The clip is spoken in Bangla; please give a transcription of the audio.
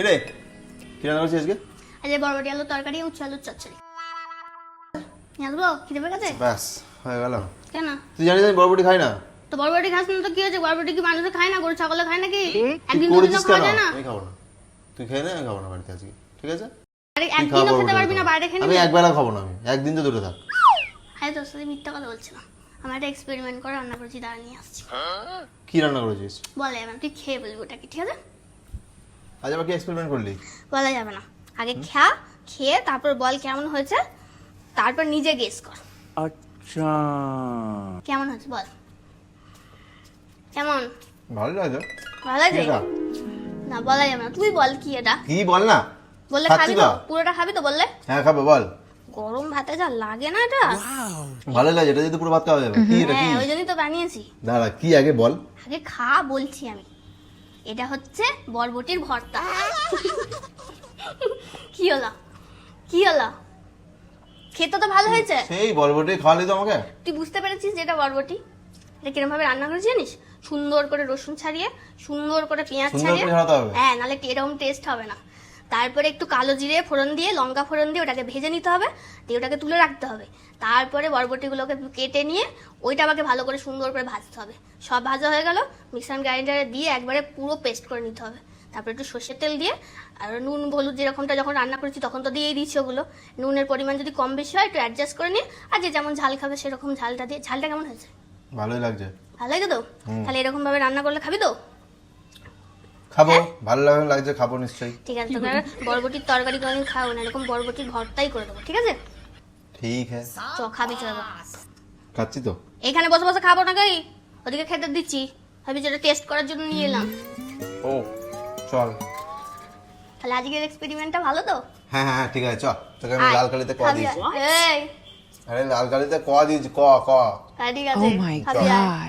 রে কি রান্না করছিস আজকে? আজকে বরবটি আলু তরকারি, উচ্ছে আলুর চচ্চড়ি। আসবো খিদে পেয়ে গেছে? ব্যাস হয়ে গেল। কেন? তুই জানিস আমি বরবটি খাই না। তো বরবটি খাস না তো কি হয়েছে? বরবটি কি মানুষে খায় না, গরু ছাগলে খায় নাকি? তুই একদিন দুদিন করেছিস খাওয়া কেন? যায় না? আমি খাবো না। তুই খেয়ে নে, আমি খাবো না বাড়িতে আজকে, ঠিক আছে? আরে তুই খা একদিনও খেতে বরবটি পারবি না, আলু। বাইরে খেয়ে আমি নিবি। একবেলা খাবো না, আমি একদিন তো দূরে থাক। হ্যাঁ, তোর সাথে মিথ্যা কথা বলছিলাম। আমি একটা এক্সপেরিমেন্ট করে রান্না করেছি, দাঁড়া নিয়ে আসছি। কি রান্না করেছিস? বলা যাবে না, তুই খেয়ে বলবি ওটা কি, ঠিক আছে? আজ আবার কি এক্সপেরিমেন্ট করলি? বলা যাবে না, আগে খেয়ে তারপর বল কেমন হয়েছে, তারপর নিজে গেস কর। আচ্ছা কেমন হয়েছে বল, কেমন? ভালো লাগে। ভালো লাগছে? কি এটা? না বলা যাবে না, তুই বল কি এটা। কি বল না। বললে খাচ্ছি খাবি তো? তো। পুরোটা খাবি তো বললে? হ্যাঁ খাবো, বল। গরম ভাতে যা লাগে না এটা। ভালো লাগে, এটা যদি পুরো ভাত খাওয়া যাবে। কি এটা কি? হ্যাঁ, ওই জন্যই তো বানিয়েছি। দাঁড়া, কি আগে বল। আগে খা বলছি আমি। এটা হচ্ছে বরবটির ভর্তা। কি হলো, কি হলো? খেতে তো ভালো হয়েছে। সেই বরবটি খাওয়ালি তো আমাকে। তুই বুঝতে পেরেছিস যে এটা বরবটি? এটা কিরম ভাবে রান্না করেছি জানিস? সুন্দর করে রসুন ছাড়িয়ে, সুন্দর করে পেঁয়াজ সুন্দর ছাড়িয়ে। করে ছাড়াতে হবে? হ্যাঁ, নাহলে এরকম টেস্ট হবে না। তারপরে একটু কালো জিরে ফোড়ন দিয়ে, লঙ্কা ফোড়ন দিয়ে ওটাকে ভেজে নিতে হবে, দিয়ে ওটাকে তুলে রাখতে হবে। তারপরে বরবটিগুলোকে কেটে নিয়ে ওইটা আমাকে ভালো করে সুন্দর করে ভাজতে হবে। সব ভাজা হয়ে গেল, মিক্সার গ্রাইন্ডারে দিয়ে একবারে পুরো পেস্ট করে নিতে হবে। তারপরে একটু সর্ষের তেল দিয়ে আর নুন হলুদ যেরকমটা যখন রান্না করেছি তখন তো দিয়েই দিচ্ছি ওগুলো। নুনের পরিমাণ যদি কম বেশি হয় একটু অ্যাডজাস্ট করে নিয়ে, আর যে যেমন ঝাল খাবে সেরকম ঝালটা দিয়ে। ঝালটা কেমন হয়েছে? ভালোই লাগছে। ভালো লাগে তো? তাহলে এরকম ভাবে রান্না করলে খাবি তো? খাবো, ভালো লাগছে, খাবো নিশ্চয়ই। ঠিক আছে, তোকে আর বরবটির তরকারি কোনোদিন খাও না, এরকম বরবটির ভর্তাই করে দেবো, ঠিক আছে? ঠিক হ্যাঁ, চ খাবি, চল। খাচ্ছি তো। এখানে বসে বসে খাবো না গাই, ওদিকে খেতে দিচ্ছি। ভাবি যেটা টেস্ট করার জন্য নিয়ে এলাম। ও চল। তাহলে আজকের এক্সপেরিমেন্টটা ভালো তো? হ্যাঁ হ্যাঁ হ্যাঁ, ঠিক আছে চল। তোকে আমি আয়, লাল কালিতে ক খাবি দিয়েছি। আয়। এই, আরে লাল কালিতে ক দিয়েছি, ক ক। হ্যাঁ, ঠিক আছে, Oh my খাবি আয়। God.